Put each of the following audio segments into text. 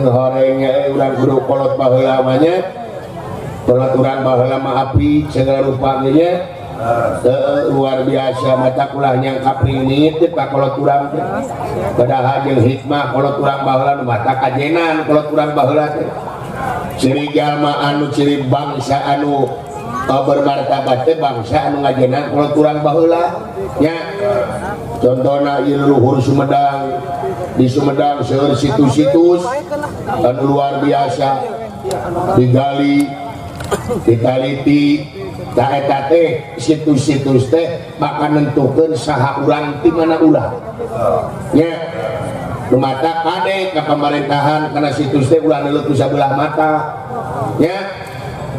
horengnya urang kudu kolot baheula manya kolot urang baheula mah api segala rupanya luar biasa mata kulah yang kapringit pak kolot urang teh padahal jeung hikmah kolot urang baheula nu mata kajenan kolot urang baheula teh ciri jalma anu ciri bangsa anu bermartabat teh bangsa anu ngajenan kolot urang baheula nya contohna ieu luhur Sumedang di Sumedang seueur situs-situs anu luar biasa digali ditaliti da eta teh situs-situs teh bakal nentukeun saha urang ti mana ulah nya nu mata kade ka pamerintahan kana situs teh ulah neuleuh ku sabelah mata nya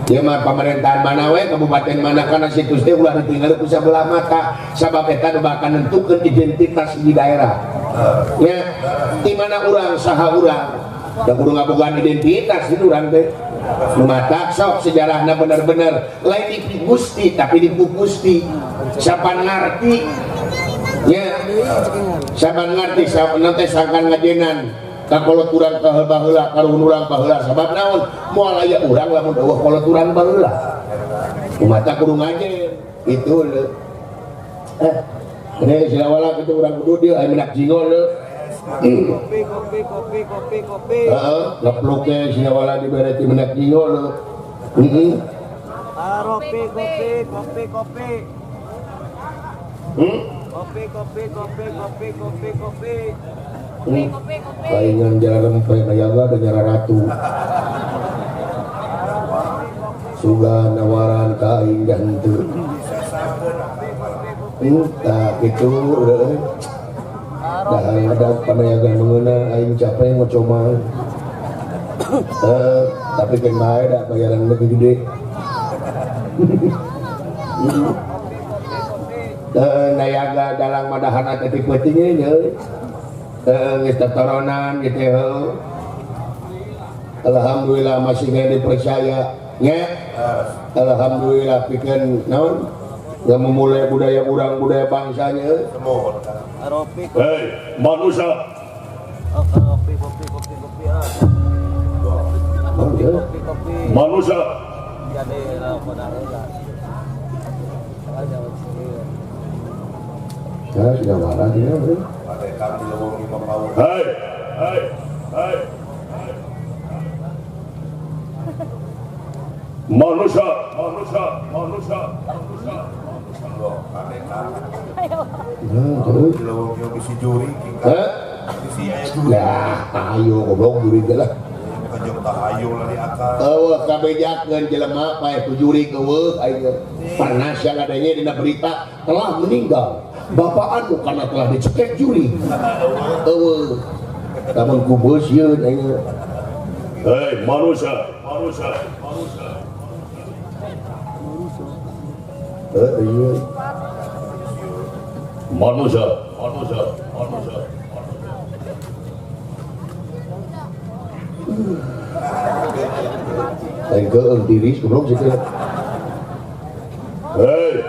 ieu mah pamerintahan mana we kabupaten mana kana situs teh ulah ditinggal ku sabelah mata sabab eta bakal nentukeun identitas di daerah nya di mana urang saha urang da kudu ngabogaan identitas di urang teh nu mata sok sejarahna bener-bener lain di Gusti tapi di Gusti siapa ngarti nya siapa ngarti siapa nanti sangkan ngajenan kakolot urang baheula karuhun urang baheula sabab naon moal aya urang lamun eueuh kolot urang baheula nu mata kudu ngajen itu le ini silawala kitu urang kudu dieu aya menak jingol le kopi ngepluknya silawala dibere ti menak jingol le kopi palingan jalan rempe kayaga dan jalan ratu suga nawaran kain dan itu tak gitu dah ada panayagan mengenai aing capek mau coba tapi kan bae dah bayaran lebih gede nayaga dalang madahan ate tipeutingnya nya geus totoronan gitu alhamdulillah masih dipercaya nya alhamdulillah pikeun naon yang memulai budaya urang budaya bangsanya hei manusia manusia ya sudah marah dia hei manusia bisi juri ya ayo goblok juri gelah kajong tahayu lari akal kabejakeun jelema pae ku juri keueuh aing panas yang adanya dina berita telah meninggal bapak anu karena telah dicekek juri eueuh lamun ku beus yeun aing hei manusia iya manusia ke diri sebelum situ hei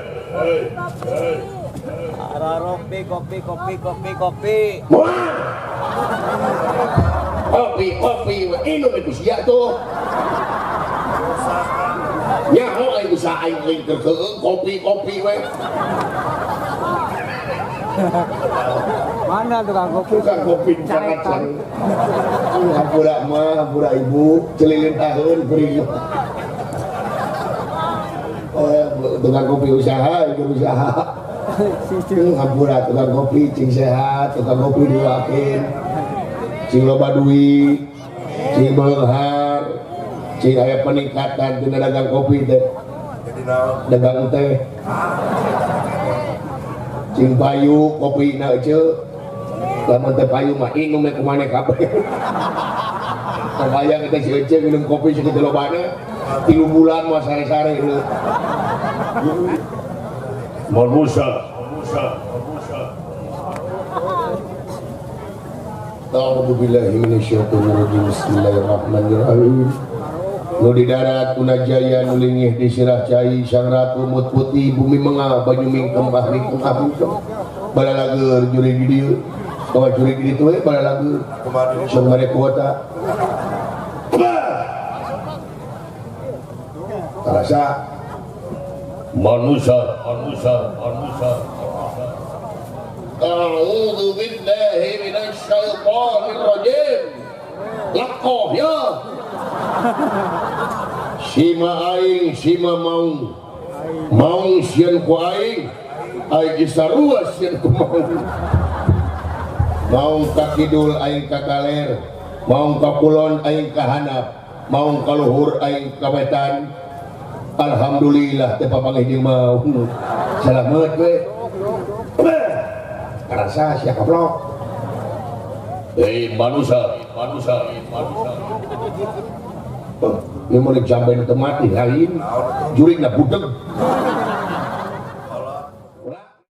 kopi minum itu sia tuh nyaho aing bisa aing keung kopi we mana tukang kopi sangat hampura ibu celilin tahun beri tukang kopi usaha hampura tukang kopi cing sehat tukang kopi dilakin cing loba duit cing beunghar cing aya peningkatan dina dagang kopi teh dagang teh cing payu kopi na ece lamun teh payu mah inum we kumane kabeh kebayang kita si ece minum kopi segitu lobana 3 bulan mah sare-sare manusia A'udzubillahi minasyaitonirrajim. Bismillahirrahmanirrahim. Nu di darat kuna jaya nu lingih di sirah cai sang ratu mut putih bumi mengah banyu mingkem bahri kungkapungkem balalager juri di dieu kawa juri di dieu teh balalager sang mare kuota terasa manusia. A'udzu billahi minasy syaithanir rajim. Lakoh ya. Sima aing sima maung sieun ku aing sarua sieun ku maung ka kidul aing ka kaler, maung ka kulon aing ka handap, maung ka luhur aing ka wetan. Alhamdulillah teu papanggih jeung maung. Salamet we. Karasa sia kablok. Manusia. Ini mau dijambain teu mati lain. Jurig na budeg.